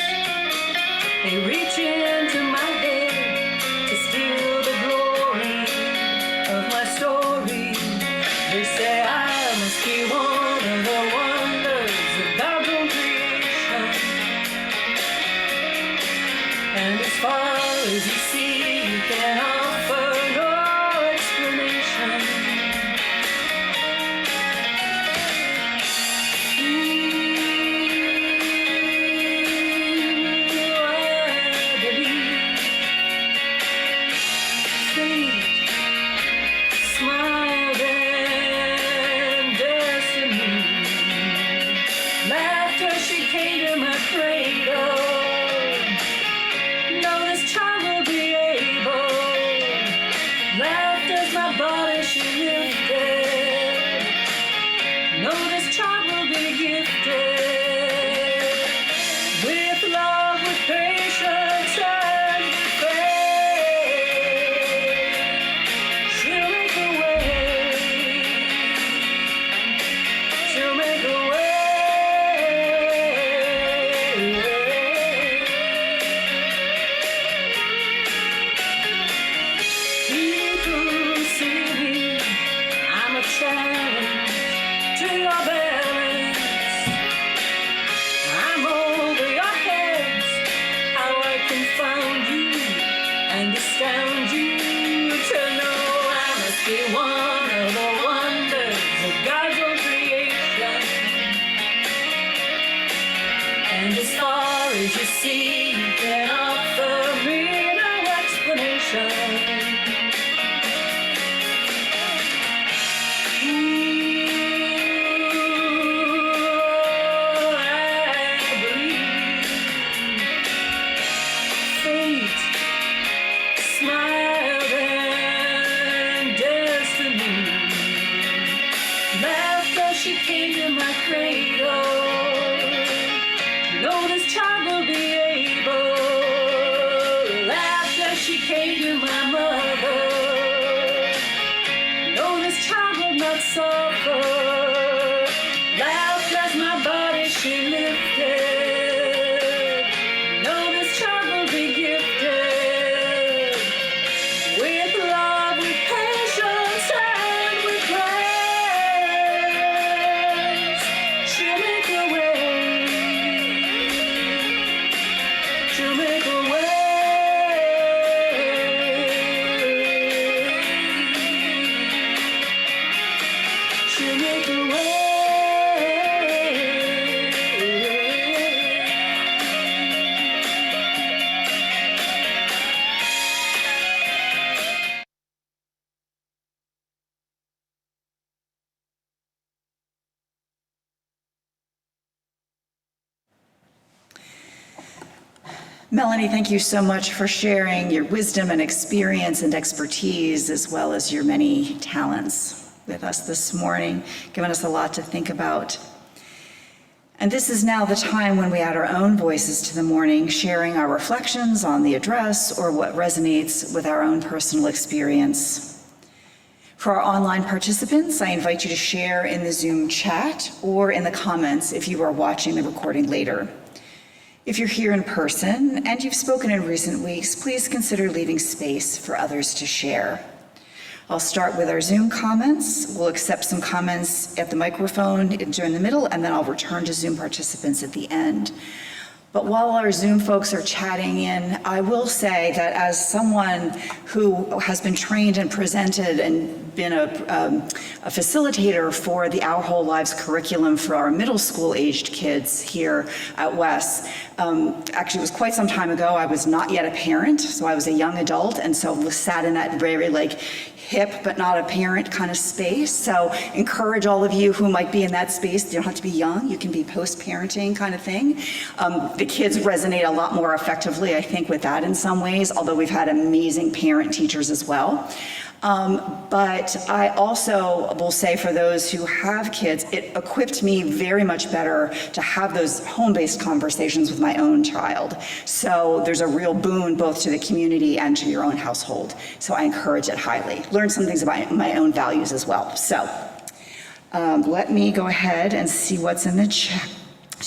They reach into my head to steal the glory of my story. They say I must be one of the wonders of God's own creation. And as far as you see, you can offer no explanation. And as far as you see, you can offer me no explanation. She came to my cradle. No, this child will be able. Laughed as she came to my mother. No, this child will not suffer. Laughed as my Melanie, thank you so much for sharing your wisdom and experience and expertise, as well as your many talents with us this morning, giving us a lot to think about. And this is now the time when we add our own voices to the morning, sharing our reflections on the address or what resonates with our own personal experience. For our online participants, I invite you to share in the Zoom chat or in the comments if you are watching the recording later. If you're here in person and you've spoken in recent weeks, please consider leaving space for others to share. I'll start with our Zoom comments. We'll accept some comments at the microphone during the middle, and then I'll return to Zoom participants at the end. But while our Zoom folks are chatting in, I will say that as someone who has been trained and presented and been a facilitator for the Our Whole Lives curriculum for our middle school aged kids here at Wes, actually it was quite some time ago. I was not yet a parent, so I was a young adult, and so sat in that very hip but not a parent kind of space. So encourage all of you who might be in that space. You don't have to be young, you can be post-parenting kind of thing. The kids resonate a lot more effectively, I think, with that in some ways, although we've had amazing parent teachers as well. But I also will say for those who have kids, it equipped me very much better to have those home-based conversations with my own child. So there's a real boon both to the community and to your own household. So I encourage it highly. Learn some things about my own values as well. So let me go ahead and see what's in the chat.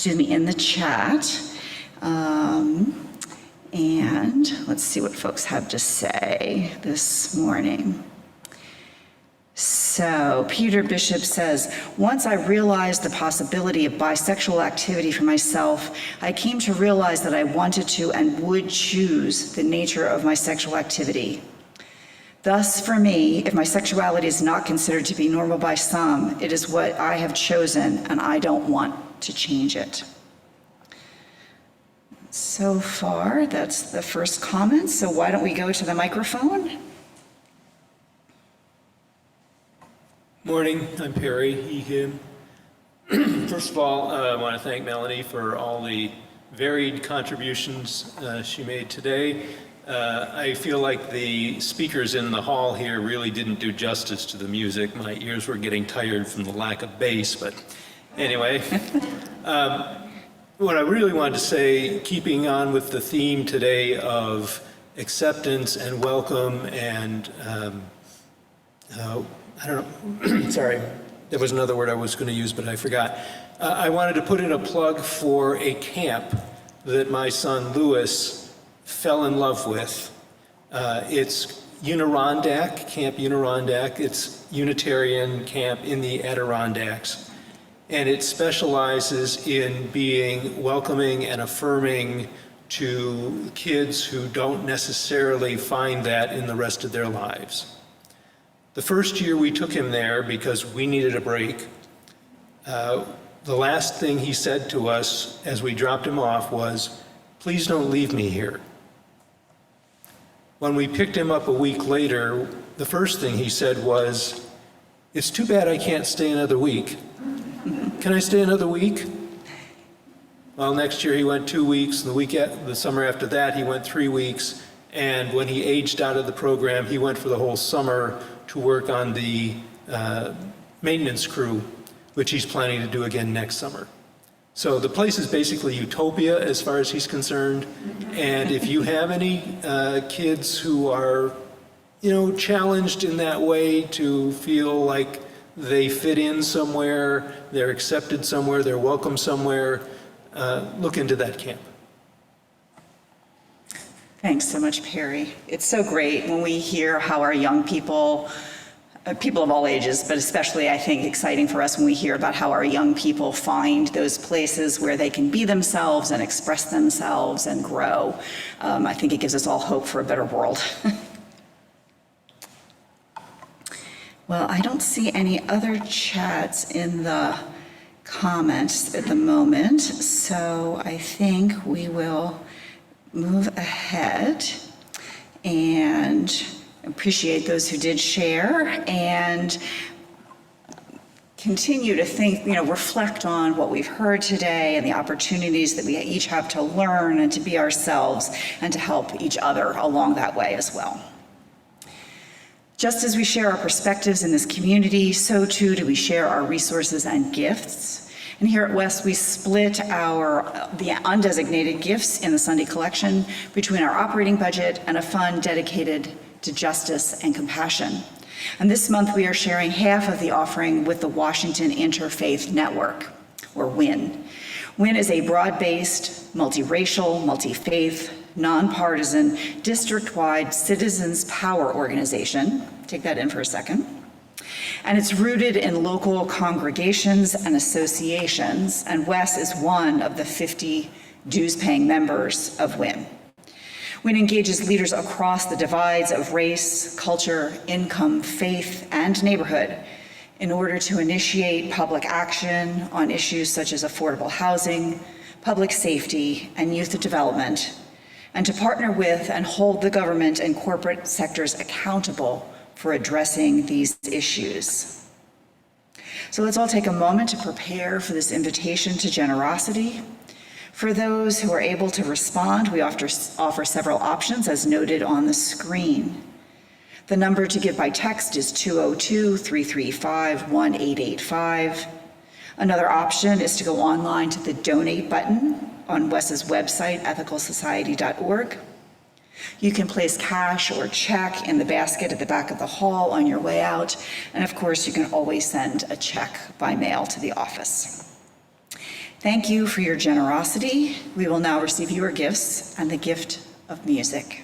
In the chat. And let's see what folks have to say this morning. So Peter Bishop says, once I realized the possibility of bisexual activity for myself, I came to realize that I wanted to and would choose the nature of my sexual activity. Thus, for me, if my sexuality is not considered to be normal by some, it is what I have chosen and I don't want to change it. So far, that's the first comment. So why don't we go to the microphone? Morning, I'm Perry, he, him. First of all, I want to thank Melanie for all the varied contributions she made today. I feel like the speakers in the hall here really didn't do justice to the music. My ears were getting tired from the lack of bass, but anyway. What I really wanted to say, keeping on with the theme today of acceptance and welcome and, I don't know, sorry, there was another word I was going to use, but I forgot. I wanted to put in a plug for a camp that my son Lewis fell in love with. It's Unirondack, Camp Unirondack. It's Unitarian camp in the Adirondacks. And it specializes in being welcoming and affirming to kids who don't necessarily find that in the rest of their lives. The first year we took him there because we needed a break. The last thing he said to us as we dropped him off was, "Please don't leave me here." When we picked him up a week later, the first thing he said was, "It's too bad I can't stay another week. Can I stay another week?" Well, next year he went 2 weeks. The summer after that, he went 3 weeks. And when he aged out of the program, he went for the whole summer to work on the maintenance crew, which he's planning to do again next summer. So the place is basically utopia as far as he's concerned. And if you have any kids who are, challenged in that way to feel like they fit in somewhere, they're accepted somewhere, they're welcome somewhere, look into that camp. Thanks so much, Perry. It's so great when we hear how our young people of all ages, but especially I think exciting for us when we hear about how our young people find those places where they can be themselves and express themselves and grow. I think it gives us all hope for a better world. Well, I don't see any other chats in the comments at the moment, so I think we will move ahead and appreciate those who did share. And continue to think, reflect on what we've heard today and the opportunities that we each have to learn and to be ourselves and to help each other along that way as well. Just as we share our perspectives in this community, so too do we share our resources and gifts. And here at West, we split the undesignated gifts in the Sunday collection between our operating budget and a fund dedicated to justice and compassion. And this month, we are sharing half of the offering with the Washington Interfaith Network, or WIN. WIN is a broad-based, multiracial, multi-faith, nonpartisan, district-wide citizens' power organization. Take that in for a second. And it's rooted in local congregations and associations, and WES is one of the 50 dues-paying members of WIN. WIN engages leaders across the divides of race, culture, income, faith, and neighborhood in order to initiate public action on issues such as affordable housing, public safety, and youth development, and to partner with and hold the government and corporate sectors accountable for addressing these issues. So let's all take a moment to prepare for this invitation to generosity. For those who are able to respond, we offer several options as noted on the screen. The number to give by text is 202-335-1885. Another option is to go online to the donate button on WES's website, ethicalsociety.org. You can place cash or check in the basket at the back of the hall on your way out. And of course, you can always send a check by mail to the office. Thank you for your generosity. We will now receive your gifts and the gift of music.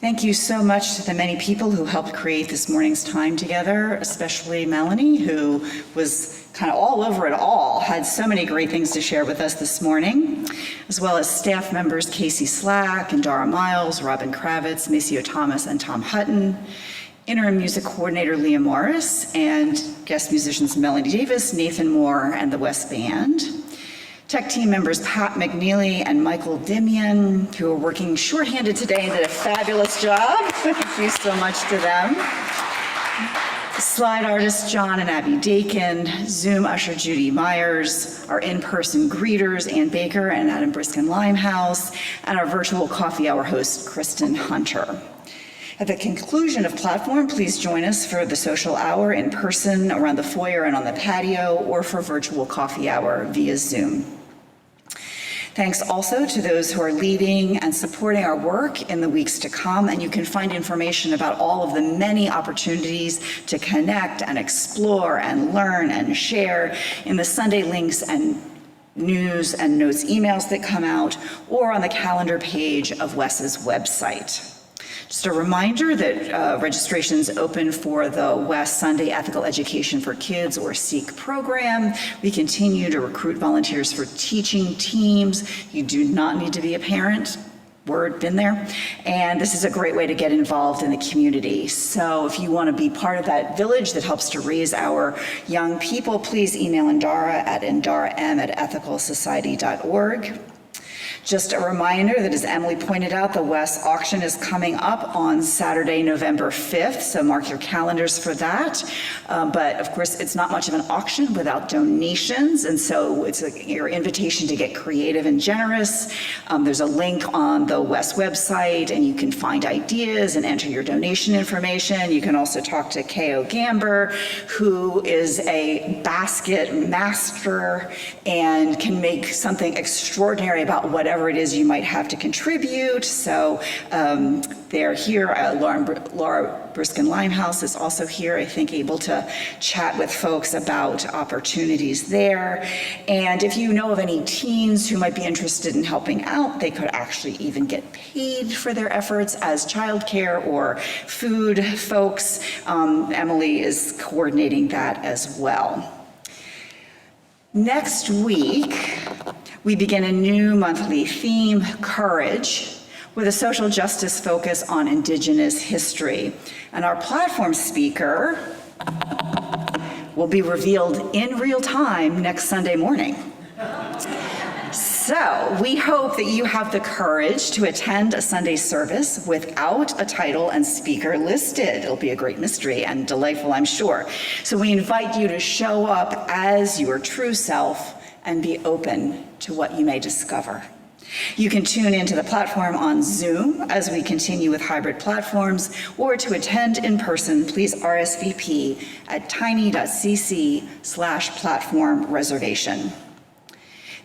Thank you so much to the many people who helped create this morning's time together, especially Melanie, who was kind of all over it all, had so many great things to share with us this morning, as well as staff members Casey Slack and Dara Miles, Robin Kravitz, Maceo Thomas, and Tom Hutton, interim music coordinator Leah Morris, and guest musicians Melanie Davis, Nathan Moore, and the West Band. Tech team members Pat McNeely and Michael Dimian, who are working shorthanded today and did a fabulous job. Thank you so much to them. Slide artists John and Abby Dakin, Zoom usher Judy Myers, our in-person greeters Ann Baker and Adam Briskin Limehouse, and our virtual coffee hour host Kristen Hunter. At the conclusion of platform, please join us for the social hour in person around the foyer and on the patio, or for virtual coffee hour via Zoom. Thanks also to those who are leading and supporting our work in the weeks to come, and you can find information about all of the many opportunities to connect and explore and learn and share in the Sunday links and news and notes emails that come out, or on the calendar page of WES's website. Just a reminder that registration is open for the West Sunday Ethical Education for Kids, or SEEK program. We continue to recruit volunteers for teaching teams. You do not need to be a parent. Word, been there. And this is a great way to get involved in the community. So if you want to be part of that village that helps to raise our young people, please email Indara at indaram@ethicalsociety.org. Just a reminder that, as Emily pointed out, the West auction is coming up on Saturday, November 5th, so mark your calendars for that. But of course, it's not much of an auction without donations, and so it's your invitation to get creative and generous. There's a link on the West website, and you can find ideas and enter your donation information. You can also talk to K.O. Gamber, who is a basket master and can make something extraordinary about whatever it is you might have to contribute. So they're here. Laura Briskin-Limehouse is also here, I think, able to chat with folks about opportunities there. And if you know of any teens who might be interested in helping out, they could actually even get paid for their efforts as childcare or food folks. Emily is coordinating that as well. Next week, we begin a new monthly theme, Courage, with a social justice focus on Indigenous history. And our platform speaker will be revealed in real time next Sunday morning. So we hope that you have the courage to attend a Sunday service without a title and speaker listed. It'll be a great mystery and delightful, I'm sure. So we invite you to show up as your true self and be open to what you may discover. You can tune into the platform on Zoom as we continue with hybrid platforms, or to attend in person, please RSVP at tiny.cc/platform reservation.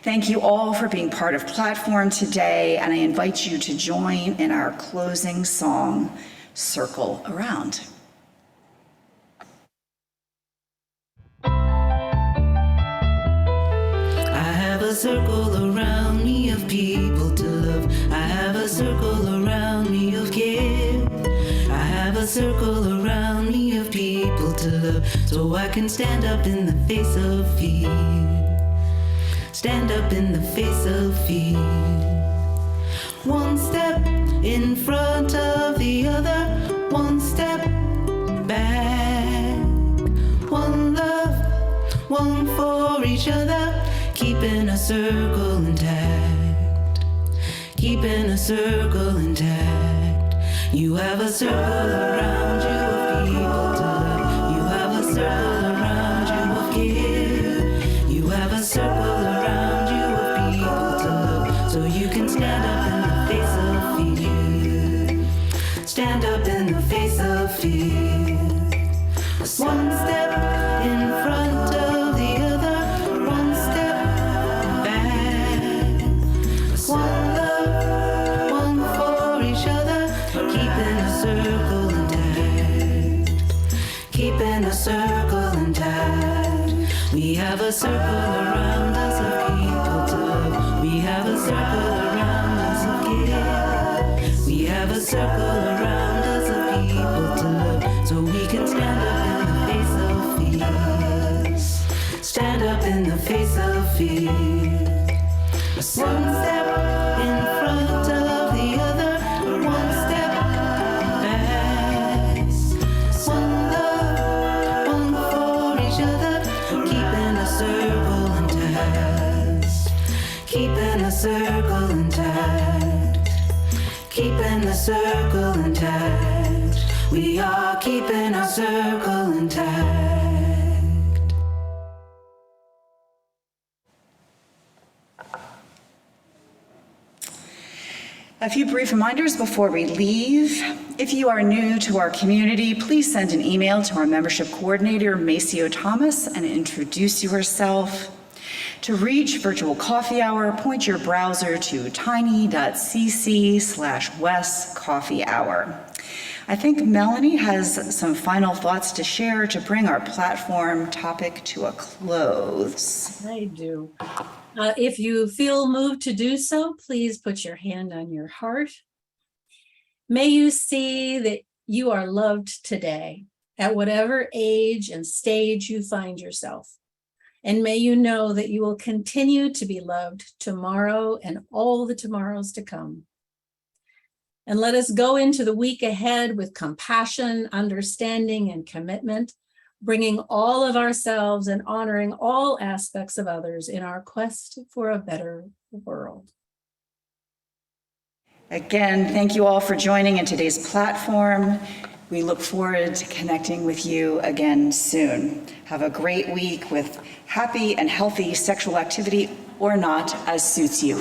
Thank you all for being part of Platform today, and I invite you to join in our closing song, Circle Around. I have a circle around me of people to love. I have a circle around me of care. I have a circle around me of people to love, so I can stand up in the face of fear. Stand up in the face of fear. One step in front of the other, one step back. One love, one for each other, keeping a circle intact. Keeping a circle intact. You have a circle around you of people to love. You have a circle around you of care. You have a circle around you of people to love, so you can stand up in the face of fear. Stand up in the face of fear. One step in front of the other, one step back. One love, one for each other, keeping a circle intact. Keeping a circle intact. We have a circle around us of people to love. We have a circle around us of care. We have a circle around us of people to love, so we can stand up in the face of fear. Stand up in the face of fear. One step in front of the other, one step back. One love, one for each other, keeping a circle intact. Keeping a circle intact. Keeping the circle intact. We are keeping our circle intact. A few brief reminders before we leave. If you are new to our community, please send an email to our membership coordinator, Maceo Thomas, and introduce yourself. To reach Virtual Coffee Hour, point your browser to tiny.cc/westcoffeehour. I think Melanie has some final thoughts to share to bring our platform topic to a close. I do. If you feel moved to do so, please put your hand on your heart. May you see that you are loved today at whatever age and stage you find yourself. And may you know that you will continue to be loved tomorrow and all the tomorrows to come. And let us go into the week ahead with compassion, understanding, and commitment, bringing all of ourselves and honoring all aspects of others in our quest for a better world. Again, thank you all for joining in today's platform. We look forward to connecting with you again soon. Have a great week with happy and healthy sexual activity or not, as suits you.